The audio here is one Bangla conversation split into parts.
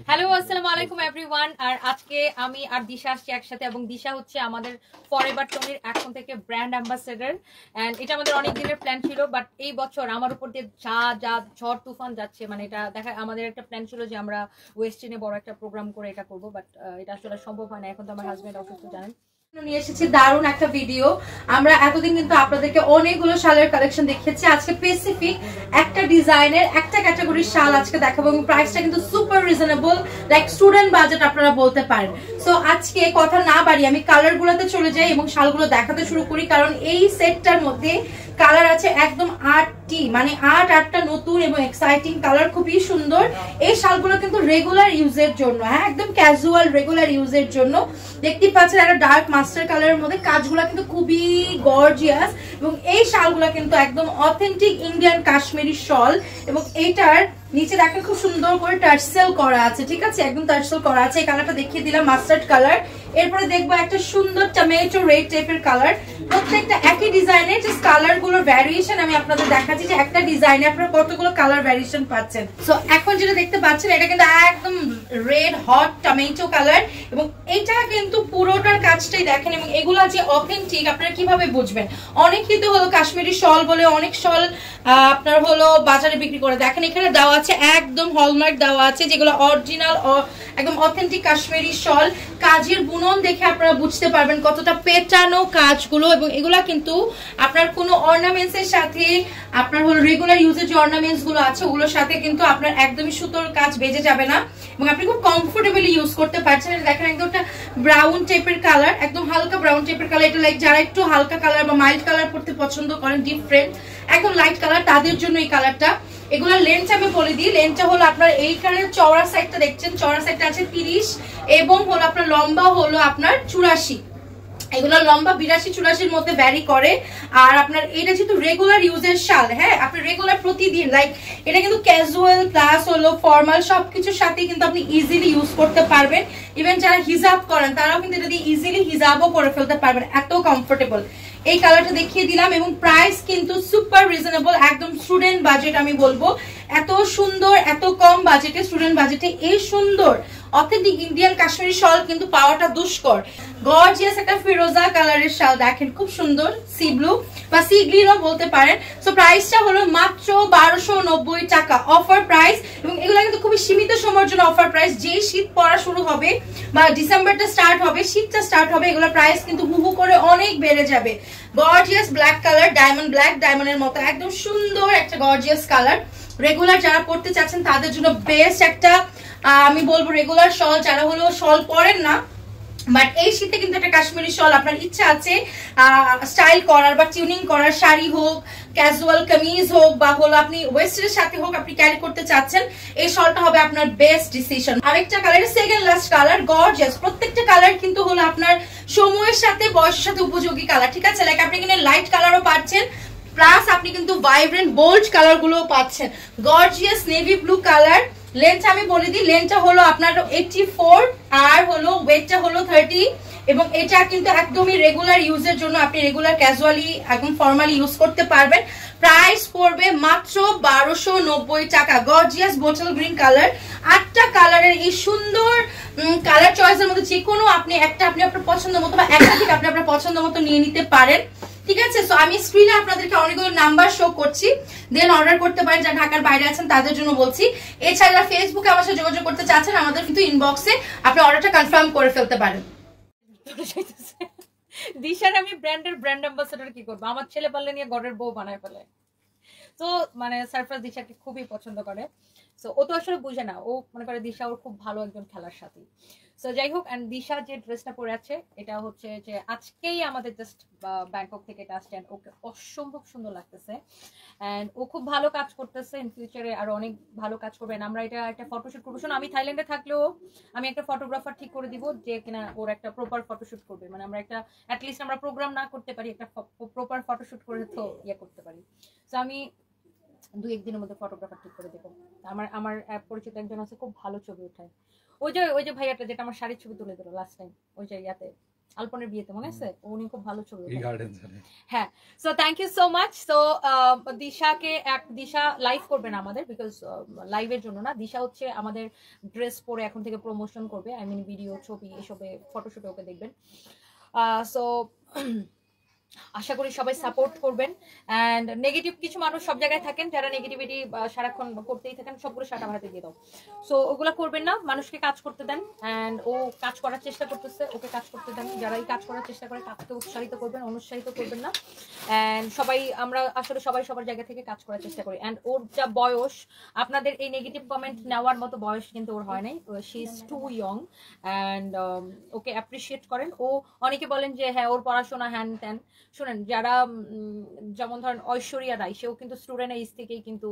হ্যালো আসসালামু আলাইকুম এভরিওয়ান। আর আজকে আমি আর দিশা আসছি একসাথে, এবং দিশা হচ্ছে আমাদের ফরএভার টনির এখন থেকে ব্র্যান্ড অ্যাম্বাসেডর। এন্ড এটা আমাদের অনেক দিনের প্ল্যান ছিল, বাট এই বছর আমার উপর দিয়ে যা যা ঝড় তুফান যাচ্ছে, মানে এটা দেখা আমাদের একটা প্ল্যান ছিল যে আমরা ওয়েস্টার্নে বড় একটা প্রোগ্রাম করে এটা করবো, বাট এটা আসলে সম্ভব হয় না। এখন তো আমার হাজবেন্ড অসুস্থ, জানেন। নিয়ে এসেছি দারুণ একটা ভিডিও। আমরা এতদিন কিন্তু আপনাদেরকে অনেকগুলো শালের কালেকশন দেখিয়েছি, আজকে স্পেসিফিক একটা ডিজাইনের একটা ক্যাটাগরির শাল আজকে দেখাবো, এবং প্রাইসটা কিন্তু super reasonable, like student budget আপনারা বলতে পারেন। সো আজকে কথা না বাড়িয়ে আমি কালার গুলোতে চলে যাই এবং শালগুলো দেখাতে শুরু করি, কারণ এই সেটটার মধ্যে কালার আছে একদম 8টি, মানে 8টা নতুন এবং এক্সাইটিং কালার, খুবই সুন্দর। এই শালগুলো কিন্তু রেগুলার ইউজের জন্য, হ্যাঁ একদম ক্যাজুয়াল রেগুলার ইউজের জন্য। দেখতে পাচ্ছেন একটা ডার্ক মাস্টার কালারের মধ্যে, কাজগুলো কিন্তু খুবই গর্জিয়াস, এবং এই শালগুলো কিন্তু একদম অথেন্টিক ইন্ডিয়ান কাশ্মীরি শল, এবং এইটার নিচে দেখেন খুব সুন্দর করে টার্সেল করা আছে, ঠিক আছে, একদম টার্সেল করা আছে। এই কালারটা দেখিয়ে দিলাম মাস্টার্ড কালার। এরপরে দেখবো একটা সুন্দর টমেটো রেড টাইপের কালার, প্রত্যেকটা একই ডিজাইনের, জাস্ট কালার গুলোর ভ্যারিয়েশন আমি আপনাদের দেখাচ্ছি যে একটা ডিজাইনে আপনারা কতগুলো কালার ভ্যারিয়েশন পাচ্ছেন। সো এখন যেটা দেখতে পাচ্ছেন এটা কিন্তু একদম রেড হট টমেটো কালার, এবং এটা কিন্তু পুরোটার কাজটাই দেখেন, এবং এগুলা যে অথেন্টিক আপনারা কিভাবে বুঝবেন? অনেকেই তো হলো কাশ্মীরি শল বলে অনেক শল আপনার হলো বাজারে বিক্রি করে, দেখেন এখানে দেওয়া আছে একদম হলমার্ক দেওয়া আছে, যেগুলো অরিজিনাল একদম অথেন্টিক কাশ্মীরি শল। কাজের বুনন দেখে আপনারা বুঝতে পারবেন কতটা পেটানো কাজগুলো, এবং এগুলা কিন্তু আপনার কোনো অর্নামেন্টস এর সাথে, আপনার হলো রেগুলার ইউজের যে অর্নামেন্টস গুলো আছে ওগুলোর সাথে কিন্তু আপনার একদমই সুতোর কাজ বেজে যাবে না, এবং আপনি খুব কমফোর্টেবলি ইউজ করতে পারছেন। দেখেন একদম একটা ব্রাউন টাইপের কালার, একদম হালকা ব্রাউন টাইপের কালার। এটা লাইক যারা একটু হালকা কালার বা মাইল্ড কালার পড়তে পছন্দ করেন, ডিফারেন্ট একদম লাইট কালার, তাদের জন্য এই কালারটা। এগুলোর লেন্থ আমি বলে দিই, লেন্থটা হলো আপনার এইখানে চওড়া সাইডটা দেখছেন, চওড়া সাইডটা আছে 30, এবং হলো আপনার লম্বা হলো আপনার 84। এগুলো লম্বা 82-84-র মধ্যে ভ্যারি করে। আর আপনার এটা যেহেতু রেগুলার ইউজের শাল, হ্যাঁ আপনি রেগুলার প্রতিদিন, লাইক এটা কিন্তু ক্যাজুয়াল প্লাস হলো ফর্মাল সবকিছুর সাথে কিন্তু আপনি ইজিলি ইউজ করতে পারবেন। ইভেন যারা হিজাব করেন তারাও কিন্তু এটা দিয়ে ইজিলি হিজাবও করে ফেলতে পারবেন, এত কমফোর্টেবল। এই কালারটা দেখিয়ে দিলাম, এবং প্রাইস কিন্তু সুপার রিজনেবল, একদম স্টুডেন্ট বাজেট আমি বলবো। এত সুন্দর, এত কম বাজেটে, স্টুডেন্ট বাজেটে এই সুন্দর অথেন্টিক ইন্ডিয়ান কাশ্মীরি শল কিন্তু পাওয়াটা দুষ্কর। গর্জিয়াস একটা ফিরোজা কালারের শাল দেখেন, খুব সুন্দর, সি ব্লু বা সি গ্রিনও বলতে পারেন। সো প্রাইসটা হলো মাত্র 1290 টাকা, অফার প্রাইস। এবং এগুলো কিন্তু খুবই সীমিত সময়ের জন্য অফার প্রাইস। যেই শীত পড়া শুরু হবে বা ডিসেম্বরটা স্টার্ট হবে, শীতটা স্টার্ট হবে, এগুলো প্রাইস কিন্তু হুহু করে অনেক বেড়ে যাবে। Gorgeous black colour, diamond black, ডায়মন্ডের মতো একদম সুন্দর একটা গর্জিয়াস কালার। রেগুলার যারা পড়তে চাচ্ছেন তাদের জন্য বেস্ট একটা আমি বলবো রেগুলার শল। যারা হলো শল পরেন না বাট এই শীতে কিন্তু একটা কাশ্মীরি শল আপনার ইচ্ছা আছে স্টাইল করার বা টিউনিং করার, শাড়ি হোক, ক্যাজুয়াল কামিজ হোক, বা হলো আপনি ওয়েস্টার্নের সাথে হোক আপনি ক্যারি করতে চাচ্ছেন, এই শলটা হবে আপনার বেস্ট ডিসিশন। আরেকটা colour, second last colour, gorgeous. প্রত্যেকটা কালার কিন্তু হলো আপনার সময়ের সাথে বয়সের সাথে উপযোগী কালার, ঠিক আছে। লাইক আপনি এখানে লাইট কালারও পাচ্ছেন, প্লাস আপনি কিন্তু ভাইব্রেন্ট বোল্ড কালার গুলো পাচ্ছেন। Gorgeous navy blue colour. Length আমি বলে দিই, লেন্থটা হলো আপনার 84, আর হলো ওয়েটটা হলো 30, এবং এটা কিন্তু একদমই রেগুলার ইউজের জন্য, আপনি রেগুলার ক্যাজুয়ালি একদম ফর্মালি ইউজ করতে পারবেন। প্রাইস পড়বে মাত্র 1290 টাকা। গর্জিয়াস বোটল গ্রিন কালার, 8টা কালারের এই সুন্দর কালার চয়েসের মধ্যে যে কোনো আপনি একটা আপনি আপনার পছন্দ মতো বা একটা থেকে আপনি আপনার পছন্দ মতো নিয়ে নিতে পারেন, ঠিক আছে। সো আমি স্ক্রিনে আপনাদেরকে অনেকগুলো নাম্বার শো করছি, দেন অর্ডার করতে পারেন। যারা ঢাকার বাইরে আছেন তাদের জন্য বলছি। এছাড়া ফেসবুকে আমার সাথে যোগাযোগ করতে চাচ্ছেন, আমাদের কিন্তু ইনবক্সে আপনি অর্ডারটা কনফার্ম করে ফেলতে পারেন। দিশার আমি ব্র্যান্ড অ্যাম্বাসেডর কি করবো? আমার ছেলে পারলে নিয়ে ঘরের বউ বানায় ফেলে। তো মানে সারফরাজ দিশাকে খুবই পছন্দ করে। সো ও তো আসলে বুঝে না, ও মনে করে দিশা ওর খুব ভালো একজন খেলার সাথী। সো যাই হোক, এন্ড দিশা যে ড্রেসটা পরে আছে এটা হচ্ছে যে আজকেই আমাদের জাস্ট ব্যাংকক থেকে এটা আসছে, ওকে অসম্ভব সুন্দর লাগতেছে, এন্ড ও খুব ভালো কাজ করতেছে, ইন ফিউচারে আরো অনেক ভালো কাজ করবে। আমরা এটা একটা ফটোশুট করবো। শোনো, আমি থাইল্যান্ডে থাকলেও আমি একটা ফটোগ্রাফার ঠিক করে দিব যে কিনা ওর একটা প্রপার ফটোশুট করবে, মানে আমরা একটা অ্যাটলিস্ট আমরা প্রোগ্রাম না করতে পারি, একটা প্রপার ফটোশুট করে তো ইয়ে করতে পারি। তো আমি 2-1 দিনের মধ্যে ফটোগ্রাফার ঠিক করে দেবো। আমার পরিচিত একজন আছে, খুব ভালো ছবি ওঠায়। ওই যে ভাইয়াটা যেটা আমার শাড়ির ছবি তুলে দিল লাস্ট টাইম, ওই যে ইয়াতে আলপনের বিয়েতে মনে আছে, উনি খুব ভালো ছবি এই ওঠায়। গার্ডেন জানে হ্যাঁ, so thank you so much. So Disha live করবে না আমাদের, বিকজ লাইভের জন্য না, দিশা হচ্ছে আমাদের ড্রেস পরে এখন থেকে প্রমোশন করবে, আই মিন ভিডিও, ছবি, এসবে ফটোশুটে ওকে দেখবেন। সো আশা করি সবাই সাপোর্ট করবেন। অ্যান্ড নেগেটিভ কিছু মানুষ সব জায়গায় থাকেন, যারা নেগেটিভিটি সারাক্ষণ করতেই থাকেন, সবগুলো সাটা ভাড়াতে দিয়ে দাও। সো ওগুলো করবেন না, মানুষকে কাজ করতে দেন। অ্যান্ড ও কাজ করার চেষ্টা করতেছে, ওকে কাজ করতে দেন। যারা এই কাজ করার চেষ্টা করে কাজকে উৎসাহিত করবেন, অনুৎসাহিত করবেন না। অ্যান্ড আমরা আসলে সবাই সবার জায়গা থেকে কাজ করার চেষ্টা করি। অ্যান্ড ওর যা বয়স, আপনাদের এই নেগেটিভ কমেন্ট নেওয়ার মতো বয়স কিন্তু ওর হয় নাই, she is too young. And okay appreciate করেন। ও অনেকে বলেন যে হ্যাঁ ওর পড়াশোনা হ্যান ত্যান, শুনেন, যারা যেমন ধরেন ঐশ্বরিয়া রায়, সেও কিন্তু স্টুডেন্ট এজ থেকেই কিন্তু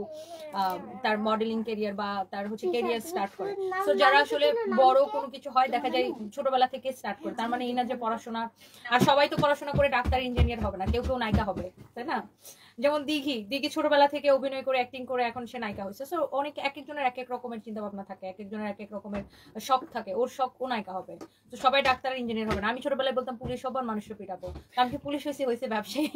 তার মডেলিং কেরিয়ার বা তার হচ্ছে কেরিয়ার স্টার্ট করে। সো যারা আসলে বড় কোনো কিছু হয় দেখা যায় ছোটবেলা থেকে স্টার্ট করে, তার মানে এই না যে পড়াশোনা, আর সবাই তো পড়াশোনা করে ডাক্তার ইঞ্জিনিয়ার হবে না, কেউ কেউ নায়িকা হবে, তাই না? যেমন দিঘি ছোটবেলা থেকে অভিনয় করে অ্যাক্টিং করে এখন সে নায়িকা হয়েছে। সো অনেক এক একজনের এক এক রকমের চিন্তা ভাবনা থাকে, এক একজনের এক এক রকমের শখ থাকে। ওর শখ ও নায়িকা হবে, তো সবাই ডাক্তার ইঞ্জিনিয়ার হবে না। আমি ছোটবেলায় বলতাম পুলিশ হব আর মানুষের পিটাবো, আমি কি পুলিশ হয়েছে ব্যবসায়ী।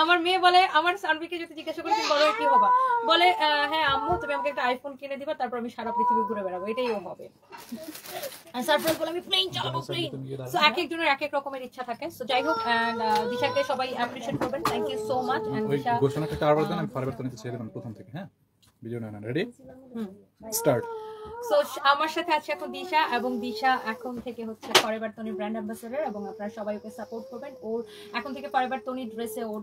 আমার মেয়ে বলে, আমার সানভিকে যদি জিজ্ঞাসা করি তুমি বলো কি হবা, বলে হ্যাঁ আম্মু তুমি আমাকে একটা আইফোন কিনে দিবা, তারপর আমি সারা পৃথিবী ঘুরে বেড়াবো, এটাই ও হবে। সারপ্রাইজ বলে আমি প্লেন চালাবো, প্লেন। সো এক একজনের এক এক রকমের ইচ্ছা থাকে। সো যাই হোক, এন্ড দিশাকে সবাই অ্যাপ্রিশিয়েট করবেন। Thank you so much. And Disha ঘোষণাটা আরবার দেন, আমি ফরওয়ার্ড করে ছেড়ে দেব প্রথম থেকে। হ্যাঁ, ভিডিও না রেডি স্টার্ট। সো আমার সাথে আছে এখন দিশা, এবং দিশা এখন থেকে হচ্ছে ফরএভার তনি ব্র্যান্ড অ্যাম্বাসেডর, এবং আপনারা সবাই ওকে সাপোর্ট করবেন। ওর এখন থেকে ফরএভার তনি ড্রেসে ওর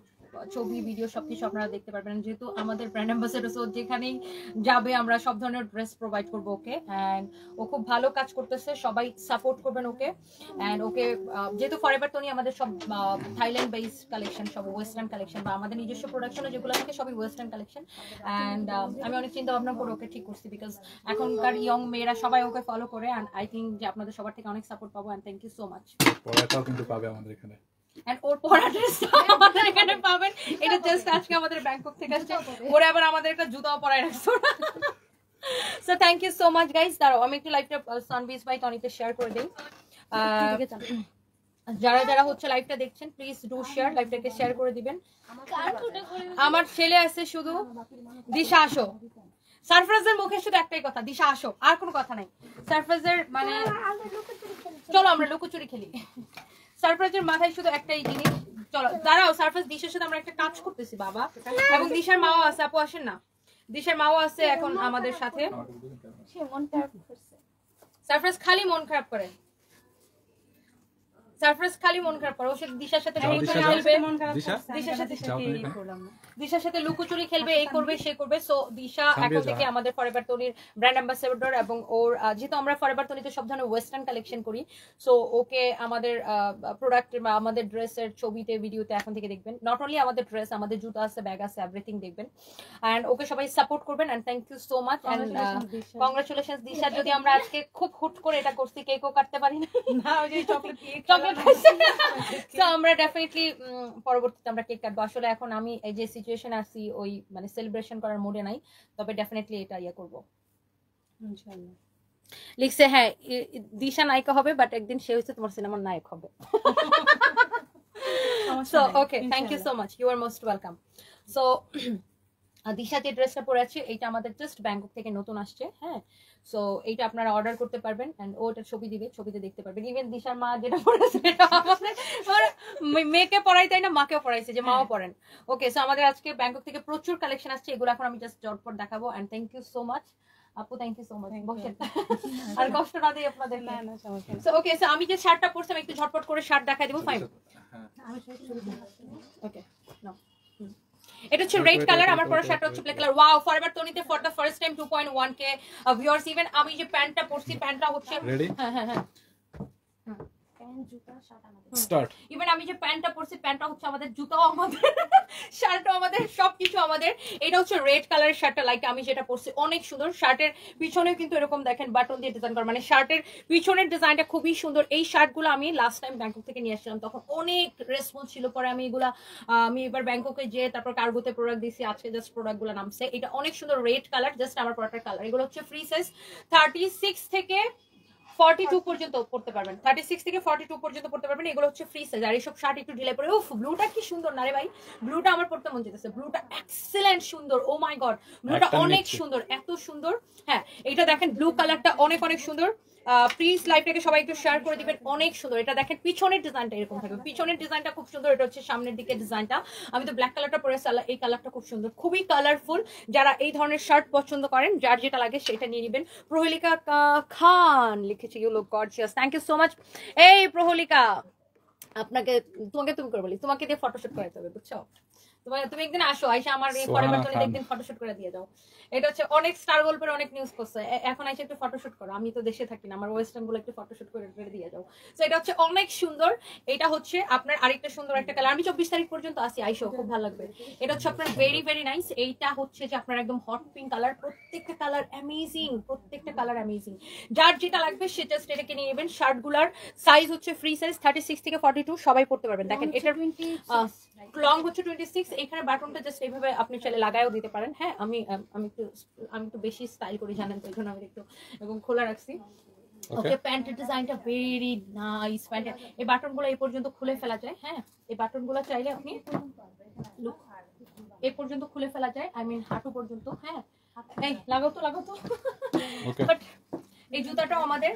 ছবি, ভিডিও সবকিছু আপনারা দেখতে পারবেন, যেহেতু আমাদের ব্র্যান্ড অ্যাম্বাসেডর। সো যেখানেই যাবে আমরা সব ধরনের ড্রেস প্রোভাইড করবো ওকে। অ্যান্ড ও খুব ভালো কাজ করতেছে, সবাই সাপোর্ট করবেন ওকে। অ্যান্ড ওকে যেহেতু ফরএভার তনি আমাদের সব থাইল্যান্ড বেসড কালেকশন, সব ওয়েস্টার্ন কালেকশন, বা আমাদের নিজস্ব প্রোডাকশনে যেগুলো থাকে সবই ওয়েস্টার্ন কালেকশন। অ্যান্ড আমি অনেক চিন্তা ভাবনা করে ওকে ঠিক করছি, বিকজ এখনকার ইয়ং মেয়েরা সবাই ওকে ফলো করে। অ্যান্ড আই থিঙ্ক যে আপনাদের সবার থেকে অনেক সাপোর্ট পাবো। And thank you so much. পড়াটাও কিন্তু পাবে আমাদের এখানে, এন্ড ওর পরা ড্রেসটা আমাদের এখানে পাবেন। এটা জাস্ট আজকে আমাদের ব্যাংকক থেকে আসছে, ওরে আবার আমাদের একটা জুতাও পরায় রাখছো। So thank you so much guys. দাঁড়াও আমি একটু লাইভটা সানবিজ বাই টনিতে শেয়ার করে দেই। যারা যারা হচ্ছে লাইভটা দেখছেন প্লিজ ডু শেয়ার, লাইভটাকে শেয়ার করে দিবেন। আমার ছেলে আছে শুধু, দিশা আসো। সারফরাজের মুখে শুধু একটাই কথা, দিশা আসো, আর কোনো কথা নাই। সারফরাজের মানে চলো আমরা লুকোচুরি খেলি। সারফরাজের মাথায় শুধু একটাই জিনিস, চলো দাঁড়াও, সারফরাজ দিশার সাথে আমরা একটা কাজ করতেছি বাবা, এবং দিশার মাও আছে। আপু আসেন না, দিশার মাও আছে এখন আমাদের সাথে। সারফরাজ খালি মন খারাপ করে, সারফরাজ খালি মন খারাপ করে। ও দিশার সাথে দিশার সাথে লুকোচুরি খেলবে, এই করবে সে করবে। সো দিশা এখন থেকে আমাদের ফরএভার তনির ব্র্যান্ড অ্যাম্বাসেডর, এবং ওর যেহেতু আমরা ফরএভার তনিতে সব ধরনের ওয়েস্টার্ন কালেকশন করি, সো ওকে আমাদের প্রোডাক্ট বা আমাদের ড্রেসের ছবিতে, ভিডিওতে এখন থেকে দেখবেন। নট অনলি আমাদের ড্রেস, আমাদের জুতা আছে, ব্যাগ আছে, এভরিথিং দেখবেন। অ্যান্ড ওকে সবাই সাপোর্ট করবেন। And thank you so much. And congratulation Disha. যদি আমরা আজকে খুব হুট করে এটা করছি, কেকও কাটতে পারি না, চকলেট তো আমরা ডেফিনেটলি পরবর্তীতে আমরা কেক কাটবো। আসলে এখন আমি এই যে সিচুয়েশন আছি ওই মানে সেলিব্রেশন করার মুডে নাই, তবে ডেফিনেটলি এটা ইয়ে করবো ইনশাআল্লাহ। লিখছে হ্যাঁ দিশা নায়িকা হবে, বাট একদিন সে হচ্ছে তোমার সিনেমার নায়ক হবে। So okay, thank you so much, you are most welcome. So Disha যে ড্রেসটা পরে আছে এইটা আমাদের জাস্ট ব্যাংকক থেকে নতুন আসছে। হ্যাঁ, সো এইটা আপনারা অর্ডার করতে পারবেন। এন্ড ও এটা ছবি দিবে, ছবিতে দেখতে পারবেন। ইভেন দিশার মা যেটা পড়েছে এটা আমাদের মেয়েকে পড়াই তাই না, মাকেও পড়াইছে যে মাও পড়েন। ওকে, সো আমাদের আজকে ব্যাংকক থেকে প্রচুর কালেকশন আসছে, এগুলো এখন আমি জাস্ট জটপট দেখাবো। And thank you so much আপু, থ্যাংক ইউ সো মাচ। বসেন, আর কষ্ট না দিই আপনাদের। না না সমস্যা। সো ওকে, সো আমি যে শার্টটা পরছিলাম একটু ঝটপট করে শার্ট দেখাই দেবো। Fine, okay now. এটা হচ্ছে রেড কালার, আমার পরা শার্টটা হচ্ছে ব্ল্যাক কালার। ওয়াও, ফরএভার তনিতে for the first time 2.1k viewers. Even আমি যে প্যান্টটা পরছি, প্যান্টটা হচ্ছে হ্যাঁ হ্যাঁ হ্যাঁ প্যান্ট জুতা শার্ট আমাদের স্টার্ট। ইভেন আমি যে প্যান্টটা পরছি, প্যান্টটা হচ্ছে আমাদের, জুতাও আমাদের, শার্টও আমাদের, সবকিছু আমাদের। এটা হচ্ছে রেড কালারের শার্টটা, লাইক আমি যেটা পরছি অনেক সুন্দর। শার্টের পিছনেও কিন্তু এরকম দেখেন বাটন দিয়ে ডিজাইন করা, মানে শার্টের পিছনের ডিজাইনটা খুবই সুন্দর। এই শার্টগুলো আমি লাস্ট টাইম ব্যাংকক থেকে নিয়ে আসছিলাম, তখন অনেক রেসপন্স ছিল। পরে আমি এগুলা আমি এবার ব্যাংককে যেয়ে তারপর কার্গোতে প্রোডাক্ট দিয়েছি, আজকে জাস্ট প্রোডাক্টগুলো নামছে। এটা অনেক সুন্দর রেড কালার, জাস্ট আমার প্রোডাক্টের কালার। এগুলো হচ্ছে ফ্রি সাইজ 36 থেকে 42 পর্যন্ত পড়তে পারবেন, 36 থেকে 42 পর্যন্ত পড়তে পারবেন। এগুলো হচ্ছে ফ্রি সাইজ। আর এইসব শার্ট একটু ঢিলে পড়ে। উফ, ব্লুটা কি সুন্দর না রে ভাই, ব্লুটা আমার পড়তে মন যেতেছে। ব্লুটা এক্সেলেন্ট সুন্দর, ও মাই গড, ব্লুটা অনেক সুন্দর, এত সুন্দর। হ্যাঁ, এটা দেখেন ব্লু কালারটা অনেক অনেক সুন্দর। প্লিজ লাইভটাকে সবাই একটু শেয়ার করে দিবেন, অনেক সুন্দর। এটা দেখেন পিছনের ডিজাইনটা এরকম থাকবে, পিছনের ডিজাইনটা খুব সুন্দর। এটা হচ্ছে সামনের দিকে ডিজাইনটা। আমি তো ব্ল্যাক কালারটা পরেছি, এই কালারটা খুব সুন্দর, খুবই কালারফুল। যারা এই ধরনের শার্ট পছন্দ করেন, যার যেটা লাগে সেটা নিয়ে নেবেন। প্রহেলিকা খান লিখেছে, you look gorgeous, thank you so much. এই প্রহেলিকা, আপনাকে তোমাকে তুমি করে বলি, তোমাকে দিয়ে ফটোশুট করাইতে হবে, বুঝছো? তুমি একদিন আসো, আইসা আমার এই পরিবর্তনে একদিন ফটোশুট করে দিয়ে যাও। এটা হচ্ছে অনেক স্টার গল্পের অনেক নিউজ করছে, এখন আইসা একটু ফটোশুট করো। আমি তো দেশে থাকি না, আমার ওয়েস্টার্ন গুলো একটু ফটোশুট করে দিয়ে যাও। তো এটা হচ্ছে অনেক সুন্দর। এটা হচ্ছে আপনার আরেকটা সুন্দর একটা কালার। আমি 24 তারিখ পর্যন্ত আসি, আইসো, খুব ভালো লাগবে। এটা হচ্ছে আপনার ভেরি ভেরি নাইস। এইটা হচ্ছে যে আপনার একদম হট পিঙ্ক কালার, প্রত্যেকটা কালার অ্যামেজিং, প্রত্যেকটা কালার অ্যামেজিং। যার যেটা লাগবে সে জাস্ট এটাকে নিয়ে নেবেন। শার্টগুলার সাইজ হচ্ছে ফ্রি সাইজ, 36 থেকে 42 সবাই পড়তে পারবেন। দেখেন এটার লং হচ্ছে 26। এখানে বাটনটা জাস্ট এইভাবে আপনি চাইলে লাগায়ও দিতে পারেন। হ্যাঁ, আমি একটু বেশি স্টাইল করি জানেন, তো এই জন্য আমি একটু এবং খোলা রাখছি। ওকে, প্যান্টের ডিজাইনটা ভেরি নাইস। প্যান্টের এই বাটনগুলো এই পর্যন্ত খুলে ফেলা যায়। হ্যাঁ, এই বাটনগুলো চাইলে আপনি এই পর্যন্ত খুলে ফেলা যায়, আই মিন হাঁটু পর্যন্ত। হ্যাঁ, এই লাগাও তো বাট এই জুতাটাও আমাদের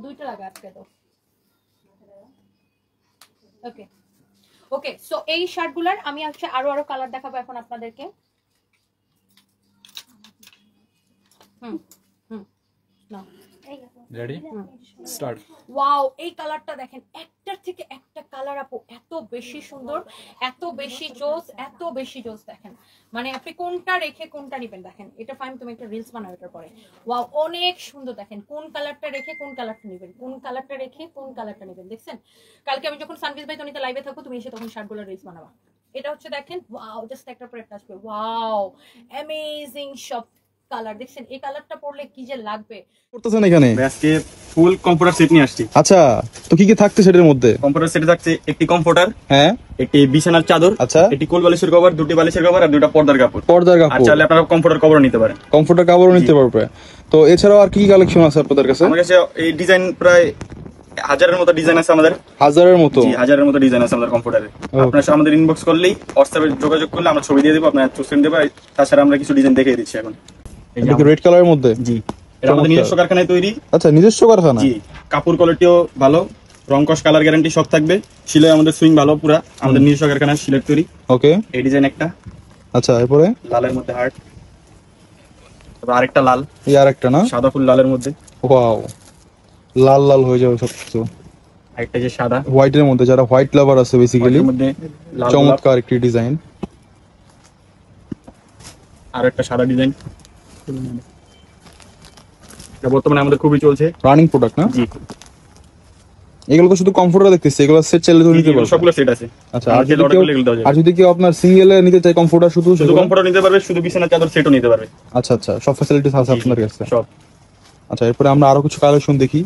দুইটা লাগা আজকে তো। ওকে ওকে, সো এই শার্টগুলার আমি হচ্ছে আরো কালার দেখাবো এখন আপনাদেরকে। না রেডি স্টার্ট। ওয়াও, এই কালারটা দেখেন, একটার থেকে একটা কালার আপু এত বেশি সুন্দর, এত বেশি জোস, এত বেশি জোস। দেখেন মানে আপনি কোনটা রেখে কোনটা নেবেন। দেখেন এটা ফাইন, তুমি একটা রিলস বানাও এটার পরে। ওয়াও, অনেক সুন্দর। দেখেন কোন কালারটা রেখে কোন কালারটা নেবেন, কোন কালারটা রেখে কোন কালারটা নেবেন। দেখছেন, কালকে আমি যখন সানভিজ ভাই তনিতে লাইভে থাকবো, তুমি এসে তখন শার্টগুলো রিলস বানাবা। এটা হচ্ছে দেখেন, ওয়াও, জাস্ট একটার পর একটা আসবে। ওয়াও, অ্যামেজিং সব কালার। দেখছেন এই কালারটা পরলে কি যে লাগবে। করতেছেন এখানে আজকে ফুল কম্পিউটার সেট নিয়ে আসছি। আচ্ছা, তো কি কি থাকছে সেটার মধ্যে? কম্পিউটার সেটে থাকছে একটি কম্পিউটার, হ্যাঁ, একটি বিছানার চাদর, আচ্ছা, একটি কোল বালিশের কভার, দুটি বালিশের কভার আর দুটো পর্দার কাপড়। পর্দার আর কাপড়, চাইলে আপনারা কম্পিউটার কভারও নিতে পারেন। কমফোর্টার কাপড়ও নিতে পারবে। তো এছাড়াও আর কি কি কালেকশন আছে আপনাদের কাছে? আমার কাছে এই ডিজাইন প্রায় 1000-এর মতো ডিজাইন আছে আমাদের। 1000-এর মতো? জি, 1000-এর মতো ডিজাইন আছে আমাদের কম্পিউটারে। আপনারা আমাদের ইনবক্স করলেই, হোয়াটসঅ্যাপে যোগাযোগ করলে আমরা ছবি দিয়ে দেবো, আপনারা চুজ করে দেবো। তাছাড়া আমরা কিছু ডিজাইন দেখিয়ে দিচ্ছি এখন। রেড কালারের মধ্যে? জি, এটা আমাদের নিজস্ব কারখানায় তৈরি। আচ্ছা, নিজস্ব কারখানা? জি, কাপড় কোয়ালিটিও ভালো, রং কস কালার গ্যারান্টি সব থাকবে। সিলাই আমাদের সুইং ভালো, পুরা আমাদের নিজস্ব কারখানায় সিলেট তৈরি। ওকে, এই ডিজাইন একটা। আচ্ছা, এরপরে লালের মধ্যে হার্ট, তারপর আরেকটা লাল, এই আরেকটা না, সাদা ফুল লালের মধ্যে। ওয়াও, লাল লাল হয়ে যাবে সবকিছু। আরেকটা যে সাদা হোয়াইটের মধ্যে, যারা হোয়াইট লাভার আছে বেসিক্যালি, এর মধ্যে লাল গোলাপ। চমৎকার একটি ডিজাইন। আর একটা সাদা ডিজাইন, এটা বর্তমানে আমাদের খুবই চলছে, রানিং প্রোডাক্ট না? জি। এগুলো তো শুধু কমফোর্টার দেখতেছি, এগুলো সেট চাইলে তো নিতে পারবে? সবগুলো সেট আছে। আচ্ছা, আর যদি আর যদি কেউ আপনার সিঙ্গেলে নিতে চায় কমফোর্টার, শুধু কমফোর্টার নিতে পারবে, শুধু বিছানার চাদর সেটও নিতে পারবে। আচ্ছা আচ্ছা, সব ফ্যাসিলিটিস আছে আপনার কাছে? সব। আচ্ছা, এরপরে আমরা আরো কিছু কালেকশন দেখি।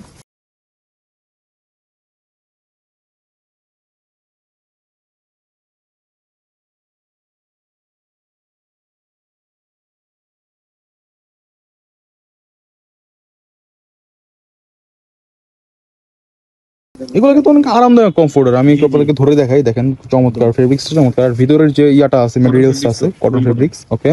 এগুলো কিন্তু অনেক আরামদায়ক কমফোর্টার। আমি আপনাদেরকে ধরে দেখাই, দেখেন চমৎকার, ফেব্রিক্সটা চমৎকার, আর ভিতরের যে ইয়াটা আছে, ম্যাটেরিয়ালসটা আছে কটন ফেব্রিক্স। ওকে,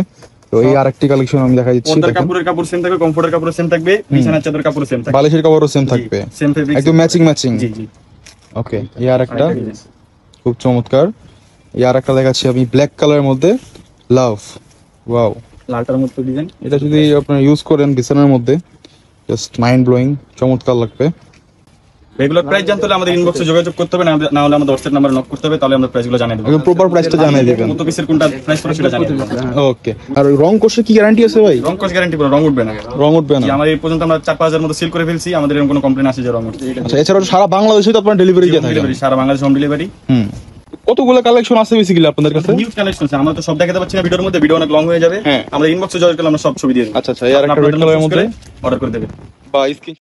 তো এই আরেকটি কালেকশন আমি দেখাই দিচ্ছি। পর্দার কাপড়ের কাপড় সেম থাকবে, কমফোর্টের কাপড় সেম থাকবে, বিছানার চাদর কাপড় সেম থাকবে, বালিশের কাপড়ও সেম থাকবে, সেম ফেব্রিক্স, একদম ম্যাচিং ম্যাচিং। জি জি। ওকে, এই আরেকটা খুব চমৎকার। এই আরেকটা দেখাচ্ছি আমি ব্ল্যাক কালারের মধ্যে, লাভ। ওয়াও, লালটার মধ্যে ডিজাইন। এটা যদি আপনারা ইউজ করেন বিছানার মধ্যে, জাস্ট মাইন্ড ব্লোয়িং, চমৎকার লাগবে। রেগুলার প্রাইস জানতে হলে আমাদের ইনবক্সে যোগাযোগ করতে হবে, না হলে আমাদের হোয়াটসঅ্যাপ নাম্বার নক করতে হবে, তাহলে আমরা প্রাইসগুলো জানিয়ে দেব। একদম প্রপার প্রাইসটা জানিয়ে দিবেন। কত পিসের কোনটা প্রাইস পড়ে সেটা জানিয়ে দেব। ওকে, আর রং কোর্সের কি গ্যারান্টি আছে ভাই? রং কস গ্যারান্টি পুরো, রং উঠবে না। রং উঠবে না? আমাদের এই পর্যন্ত আমরা 4-5 মতো সেল করে ফেলছি, আমাদের এরকম কোনো কমপ্লেইন আসে যে রং উঠছে। আচ্ছা, এছাড়াও সারা বাংলাদেশে তো আপনারা ডেলিভারি দিয়ে থাকেন? ডেলিভারি সারা বাংলাদেশ হোম ডেলিভারি। কতগুলো কালেকশন আছে বেসিক্যালি আপনাদের কাছে? নিউজ কালেকশন আছে, আমরা তো সব দেখাতে পাচ্ছি না ভিডিওর মধ্যে, ভিডিও অনেক লং হয়ে যাবে। হ্যাঁ, আমাদের ইনবক্সে যোগাযোগ করলে আমরা সব ছবি দিয়ে দেব। আচ্ছা আচ্ছা, এই আরেকটা রেড কালারের মধ্যে অর্ডার করে দেবে বা স্ক্রিন